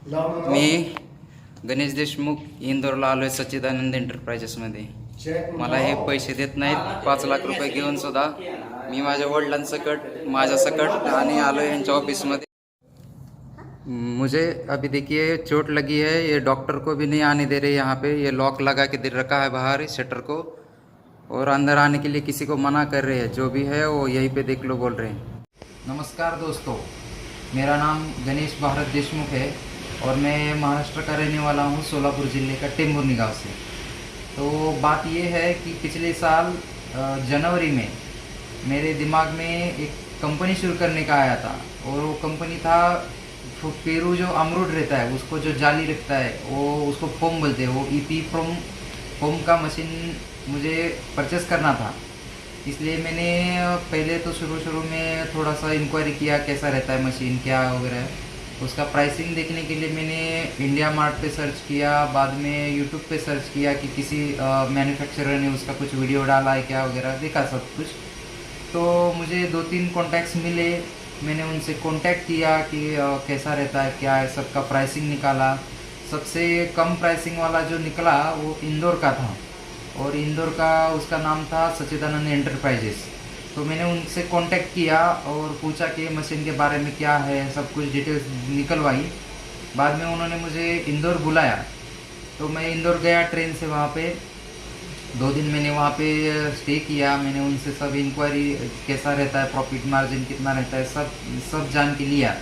मी गणेश देशमुख इंदोरला आलो आहे सच्चिदानंद एंटरप्राइजेसमध्ये. मला हे पैसे देत नाहीत. 5 लाख रुपये घेऊन सुद्धा मी माझ्या वडिलांसकट माझ्यासकट आणि आलो आहे यांच्या ऑफिसमध्ये. मुझे अभी देखिए चोट लगी है. ये डॉक्टर को भी नहीं आने दे रहे यहाँ पे. ये लॉक लगा के दे रखा है बाहर शटर को और अंदर आने के लिए किसी को मना कर रहे हैं. जो भी है वो यहीं पे देख लो बोल रहे हैं. नमस्कार दोस्तों, मेरा नाम गणेश भारत देशमुख है और मैं महाराष्ट्र का रहने वाला हूँ. सोलापुर ज़िले का टेंभुर्णी गांव से. तो बात ये है कि पिछले साल जनवरी में मेरे दिमाग में एक कंपनी शुरू करने का आया था और वो कंपनी था पेरू. जो अमरूद रहता है उसको जो जाली रखता है वो उसको फोम बोलते हैं. वो ईपी फोम का मशीन मुझे परचेस करना था. इसलिए मैंने पहले तो शुरू में थोड़ा सा इंक्वायरी किया कैसा रहता है मशीन क्या वगैरह. उसका प्राइसिंग देखने के लिए मैंने इंडिया मार्ट पे सर्च किया. बाद में यूट्यूब पे सर्च किया कि किसी मैन्युफैक्चरर ने उसका कुछ वीडियो डाला है क्या वगैरह. देखा सब कुछ. तो मुझे 2-3 कॉन्टैक्ट्स मिले. मैंने उनसे कांटेक्ट किया कि कैसा रहता है क्या है. सबका प्राइसिंग निकाला. सबसे कम प्राइसिंग वाला जो निकला वो इंदौर का था और इंदौर का उसका नाम था सच्चिदानंद एंटरप्राइजेस. तो मैंने उनसे कांटेक्ट किया और पूछा कि मशीन के बारे में क्या है. सब कुछ डिटेल्स निकलवाई. बाद में उन्होंने मुझे इंदौर बुलाया. तो मैं इंदौर गया ट्रेन से. वहाँ पे 2 दिन मैंने वहाँ पे स्टे किया. मैंने उनसे सब इंक्वायरी कैसा रहता है, प्रॉफिट मार्जिन कितना रहता है, सब जान के लिया.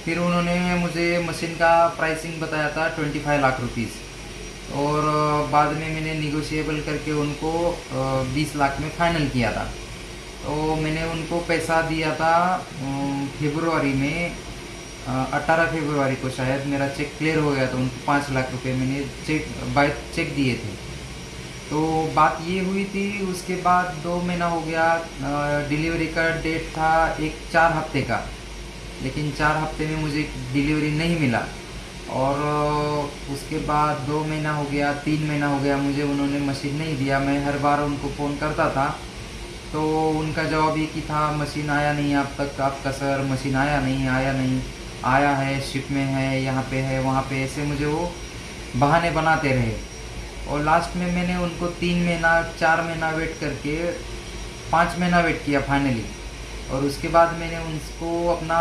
फिर उन्होंने मुझे मशीन का प्राइसिंग बताया था 25 लाख रुपीज़ और बाद में मैंने निगोशिएबल करके उनको 20 लाख में फ़ाइनल किया था. तो मैंने उनको पैसा दिया था फरवरी में. 18 फरवरी को शायद मेरा चेक क्लियर हो गया. तो उनको 5 लाख रुपए मैंने बाय चेक दिए थे. तो बात ये हुई थी. उसके बाद 2 महीना हो गया. डिलीवरी का डेट था 4 हफ्ते का. लेकिन 4 हफ्ते में मुझे डिलीवरी नहीं मिला. और उसके बाद 2 महीना हो गया, 3 महीना हो गया, मुझे उन्होंने मशीन नहीं दिया. मैं हर बार उनको फ़ोन करता था तो उनका जवाब ये कि था मशीन आया नहीं अब तक आपका सर. मशीन आया नहीं, आया है, शिप में है, यहाँ पे है, वहाँ पे. ऐसे मुझे वो बहाने बनाते रहे. और लास्ट में मैंने उनको 3 महीना 4 महीना वेट करके 5 महीना वेट किया फाइनली. और उसके बाद मैंने उनको अपना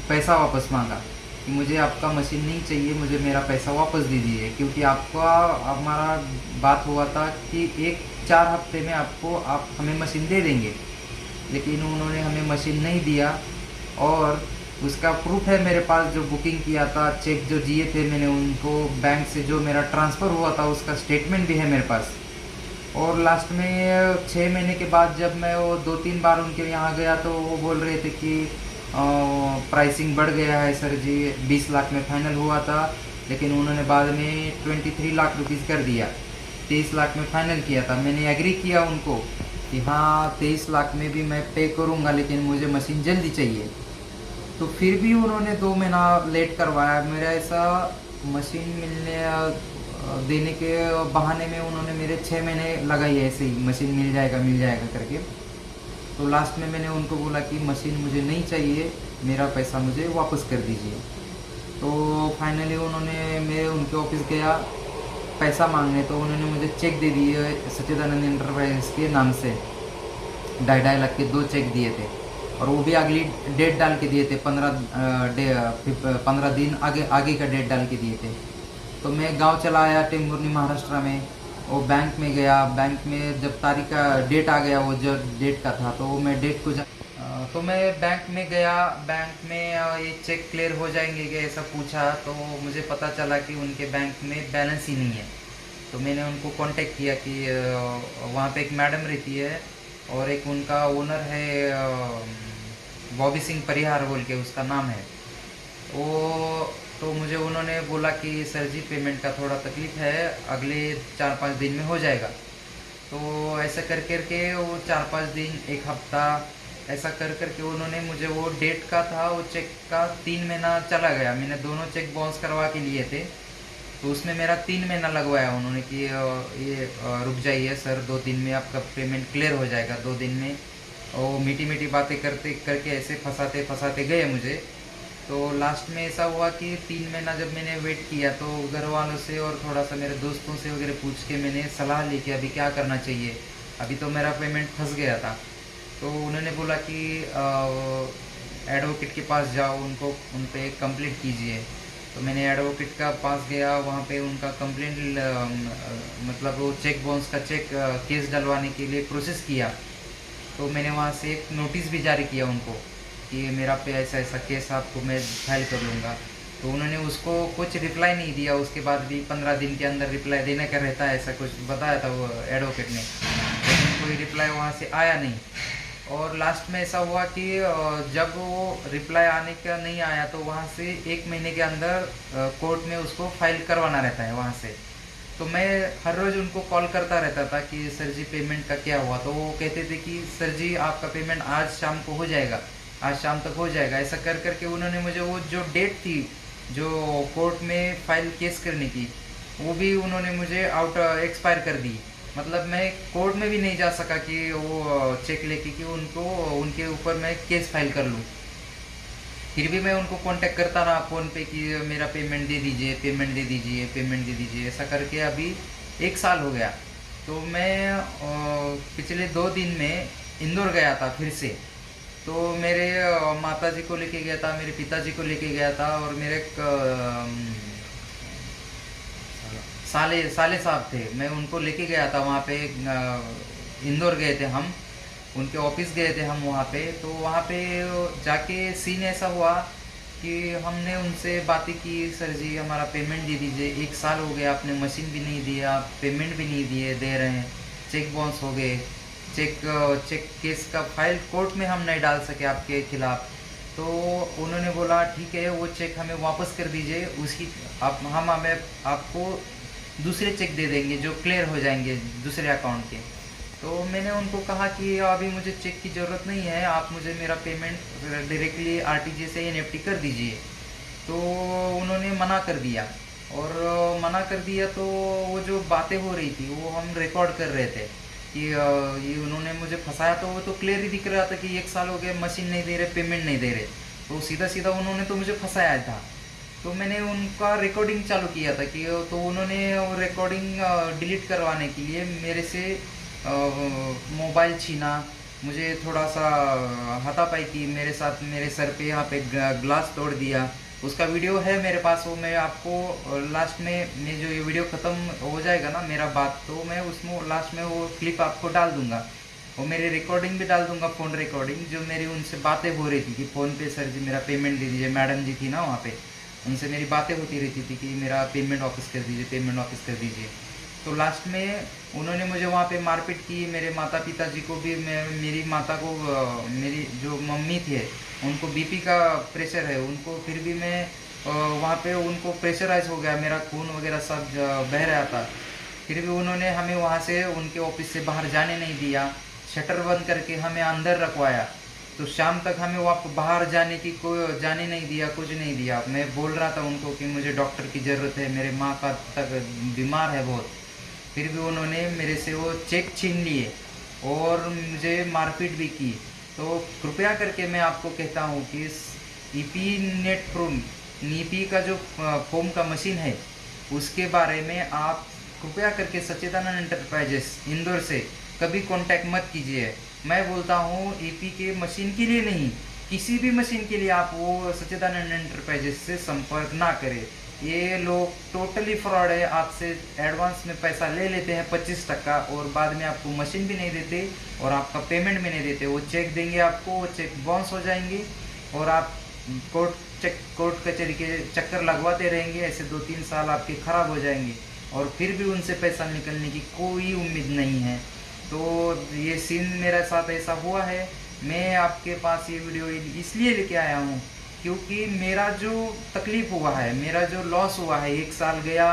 पैसा वापस मांगा कि मुझे आपका मशीन नहीं चाहिए, मुझे मेरा पैसा वापस दीजिए. क्योंकि हमारा बात हुआ था कि 4 हफ्ते में आप हमें मशीन दे देंगे. लेकिन उन्होंने हमें मशीन नहीं दिया. और उसका प्रूफ है मेरे पास. जो बुकिंग किया था, चेक जो दिए थे मैंने उनको, बैंक से जो मेरा ट्रांसफ़र हुआ था उसका स्टेटमेंट भी है मेरे पास. और लास्ट में 6 महीने के बाद जब मैं वो 2-3 बार उनके यहाँ गया तो वो बोल रहे थे कि प्राइसिंग बढ़ गया है सर जी. 20 लाख में फाइनल हुआ था लेकिन उन्होंने बाद में 23 लाख रुपीज़ कर दिया. 23 लाख में फ़ाइनल किया था. मैंने एग्री किया उनको कि हाँ 23 लाख में भी मैं पे करूँगा लेकिन मुझे मशीन जल्दी चाहिए. तो फिर भी उन्होंने 2 महीना लेट करवाया. मेरा ऐसा मशीन देने के बहाने में उन्होंने मेरे 6 महीने लगाई ऐसे ही मशीन मिल जाएगा करके. तो लास्ट में मैंने उनको बोला कि मशीन मुझे नहीं चाहिए, मेरा पैसा मुझे वापस कर दीजिए. तो फाइनली मैं उनके ऑफिस गया पैसा मांगने. तो उन्होंने मुझे चेक दे दिए सच्चिदानंद एंटरप्राइजेस के नाम से. 2.5 लाख के 2 चेक दिए थे और वो भी अगली डेट डाल के दिए थे. 15 दिन आगे का डेट डाल के दिए थे. तो मैं गांव चला आया टेंभुर्णी महाराष्ट्र में. वो बैंक में गया. बैंक में जब तारीख का डेट आ गया, वो जो डेट का था, तो मैं डेट को तो मैं बैंक में गया. बैंक में ये चेक क्लियर हो जाएंगे क्या ऐसा पूछा. तो मुझे पता चला कि उनके बैंक में बैलेंस ही नहीं है. तो मैंने उनको कांटेक्ट किया कि वहाँ पे एक मैडम रहती है और एक उनका ओनर है बॉबी सिंह परिहार बोल के उसका नाम है वो. तो मुझे उन्होंने बोला कि सर जी पेमेंट का थोड़ा तकलीफ़ है, अगले 4-5 दिन में हो जाएगा. तो ऐसा करके वो 4-5 दिन 1 हफ्ता ऐसा करके उन्होंने मुझे वो डेट का था वो चेक का 3 महीना चला गया. मैंने दोनों चेक बाउंस करवा के लिए थे. तो उसमें मेरा 3 महीना लगवाया उन्होंने कि ये रुक जाइए सर, 2 दिन में आपका पेमेंट क्लियर हो जाएगा. 2 दिन में वो मीठी बातें करके ऐसे फंसाते गए मुझे. तो लास्ट में ऐसा हुआ कि 3 महीना जब मैंने वेट किया तो घर वालों से और थोड़ा सा मेरे दोस्तों से वगैरह पूछ के मैंने सलाह ली कि अभी क्या करना चाहिए। अभी तो मेरा पेमेंट फंस गया था, तो उन्होंने बोला कि एडवोकेट के पास जाओ, उनको उन पर कंप्लेंट कीजिए। तो मैंने एडवोकेट का पास गया, वहाँ पे उनका कंप्लेंट मतलब वो चेक बाउंस का केस डलवाने के लिए प्रोसेस किया। तो मैंने वहाँ से एक नोटिस भी जारी किया उनको कि मेरा पे ऐसा ऐसा केस आपको मैं फाइल कर लूँगा। तो उन्होंने उसको कुछ रिप्लाई नहीं दिया। उसके बाद भी 15 दिन के अंदर रिप्लाई देने का रहता है, ऐसा कुछ बताया था वो एडवोकेट ने, लेकिन कोई रिप्लाई वहाँ से आया नहीं। और लास्ट में ऐसा हुआ कि जब वो रिप्लाई आने का नहीं आया तो वहाँ से 1 महीने के अंदर कोर्ट में उसको फाइल करवाना रहता है वहाँ से। तो मैं हर रोज़ उनको कॉल करता रहता था कि सर जी पेमेंट का क्या हुआ। तो वो कहते थे कि सर जी आपका पेमेंट आज शाम को हो जाएगा, आज शाम तक हो जाएगा। ऐसा कर करके उन्होंने मुझे वो जो डेट थी जो कोर्ट में फाइल केस करने की, वो भी उन्होंने मुझे एक्सपायर कर दी। मतलब मैं कोर्ट में भी नहीं जा सका कि वो चेक लेके कि उनको उनके ऊपर मैं केस फाइल कर लूँ। फिर भी मैं उनको कांटेक्ट करता रहा फ़ोन पे कि मेरा पेमेंट दे दीजिए, पेमेंट दे दीजिए, पेमेंट दे दीजिए। ऐसा करके अभी 1 साल हो गया। तो मैं पिछले 2 दिन में इंदौर गया था फिर से। तो मेरे माताजी को लेके गया था, मेरे पिताजी को लेके गया था, और मेरे साले साहब थे, मैं उनको लेके गया था वहाँ पे। इंदौर गए थे हम, उनके ऑफिस गए थे हम वहाँ पे। तो वहाँ पे जाके सीन ऐसा हुआ कि हमने उनसे बातें की, सर जी हमारा पेमेंट दे दीजिए, 1 साल हो गया, आपने मशीन भी नहीं दिया, पेमेंट भी नहीं दे रहे हैं, चेक बाउंस हो गए, चेक केस का फाइल कोर्ट में हम नहीं डाल सके आपके खिलाफ। तो उन्होंने बोला ठीक है, वो चेक हमें वापस कर दीजिए, उसकी हम हमें आपको दूसरे चेक दे देंगे जो क्लियर हो जाएंगे दूसरे अकाउंट के। तो मैंने उनको कहा कि अभी मुझे चेक की ज़रूरत नहीं है, आप मुझे मेरा पेमेंट डायरेक्टली आरटीजीएस से एनईएफटी कर दीजिए। तो उन्होंने मना कर दिया, और मना कर दिया तो वो जो बातें हो रही थी वो हम रिकॉर्ड कर रहे थे कि ये उन्होंने मुझे फंसाया। तो वो तो क्लियर ही दिख रहा था कि 1 साल हो गया, मशीन नहीं दे रहे, पेमेंट नहीं दे रहे। तो सीधा सीधा उन्होंने तो मुझे फंसाया था। तो मैंने उनका रिकॉर्डिंग चालू किया था कि तो उन्होंने वो रिकॉर्डिंग डिलीट करवाने के लिए मेरे से मोबाइल छीना, मुझे थोड़ा सा हाथापाई की मेरे साथ, मेरे सर पे यहाँ पे ग्लास तोड़ दिया। उसका वीडियो है मेरे पास, वो मैं आपको लास्ट में, मैं जो ये वीडियो ख़त्म हो जाएगा ना मेरा बात, तो मैं उसमें लास्ट में वो क्लिप आपको डाल दूंगा, वो मेरी रिकॉर्डिंग भी डाल दूंगा, फ़ोन रिकॉर्डिंग, जो मेरी उनसे बातें हो रही थी कि फ़ोन पे सर जी मेरा पेमेंट दे दीजिए। मैडम जी थी ना वहाँ पे, उनसे मेरी बातें होती रहती थी कि मेरा पेमेंट वापस कर दीजिए, पेमेंट वापस कर दीजिए। तो लास्ट में उन्होंने मुझे वहाँ पे मारपीट की। मेरे माता पिताजी को भी, मेरी माता को, मेरी जो मम्मी थे उनको बीपी का प्रेशर है उनको, फिर भी मैं वहाँ पे उनको प्रेशराइज हो गया, मेरा खून वगैरह सब बह रहा था। फिर भी उन्होंने हमें वहाँ से, उनके ऑफिस से बाहर जाने नहीं दिया, शटर बंद करके हमें अंदर रखवाया। तो शाम तक हमें वहाँ बाहर जाने जाने नहीं दिया, कुछ नहीं दिया। मैं बोल रहा था उनको कि मुझे डॉक्टर की ज़रूरत है, मेरे माँ का तक बीमार है बहुत। फिर भी उन्होंने मेरे से वो चेक छीन लिए और मुझे मारपीट भी की। तो कृपया करके मैं आपको कहता हूँ कि ईपी नेट प्रोम नीपी का जो फोम का मशीन है उसके बारे में आप कृपया करके सच्चिदानंद एंटरप्राइजेस इंदौर से कभी कांटेक्ट मत कीजिए। मैं बोलता हूँ ईपी के मशीन के लिए नहीं, किसी भी मशीन के लिए आप वो सच्चिदानंद एंटरप्राइजेस से संपर्क ना करें। ये लोग टोटली फ्रॉड है, आपसे एडवांस में पैसा ले लेते हैं 25% और बाद में आपको मशीन भी नहीं देते और आपका पेमेंट भी नहीं देते। वो चेक देंगे आपको, वो चेक बाउंस हो जाएंगे और आप कोर्ट कचहरी के चक्कर लगवाते रहेंगे। ऐसे 2-3 साल आपके ख़राब हो जाएंगे और फिर भी उनसे पैसा निकलने की कोई उम्मीद नहीं है। तो ये सीन मेरे साथ ऐसा हुआ है। मैं आपके पास ये वीडियो इसलिए लेके आया हूँ क्योंकि मेरा जो तकलीफ़ हुआ है, मेरा जो लॉस हुआ है, 1 साल गया,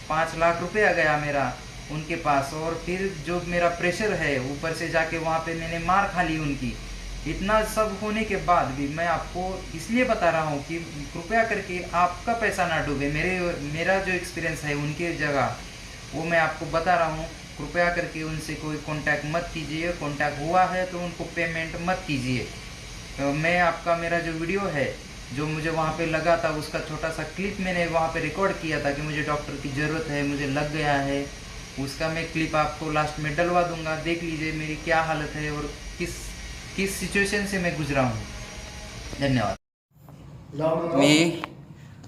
5 लाख रुपया गया मेरा उनके पास, और फिर जो मेरा प्रेशर है ऊपर से जाके वहाँ पे मैंने मार खा ली उनकी। इतना सब होने के बाद भी मैं आपको इसलिए बता रहा हूँ कि कृपया करके आपका पैसा ना डूबे। मेरा जो एक्सपीरियंस है उनके जगह वो मैं आपको बता रहा हूँ। कृपया करके उनसे कोई कांटेक्ट मत कीजिए, कांटेक्ट हुआ है तो उनको पेमेंट मत कीजिए। तो मैं आपका, मेरा जो वीडियो है जो मुझे वहाँ पे लगा था उसका छोटा सा क्लिप मैंने वहाँ पे रिकॉर्ड किया था कि मुझे डॉक्टर की ज़रूरत है, मुझे लग गया है। उसका मैं क्लिप आपको लास्ट में डलवा दूंगा, देख लीजिए मेरी क्या हालत है और किस सिच्युएशन से मैं गुजरा हूँ। धन्यवाद। मी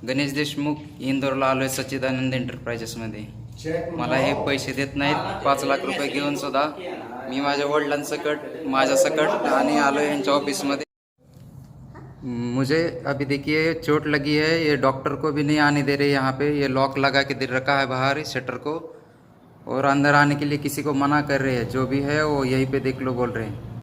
गणेश देशमुख इंदोरला आलोय सच्चिदानंद एंटरप्राइजेसमध्ये. मला हे पैसे देत नाहीत, 5 लाख रुपये घेऊन सुद्धा मी माझ्या वडिलांसकट माझ्यासकट आणि आलोय यांच्या ऑफिसमध्ये. मुझे अभी देखिए चोट लगी है, ये डॉक्टर को भी नहीं आने दे रहे यहाँ पे, ये लॉक लगा के दे रखा है बाहर शटर को, और अंदर आने के लिए किसी को मना कर रहे हैं। जो भी है वो यहीं पे देख लो बोल रहे हैं।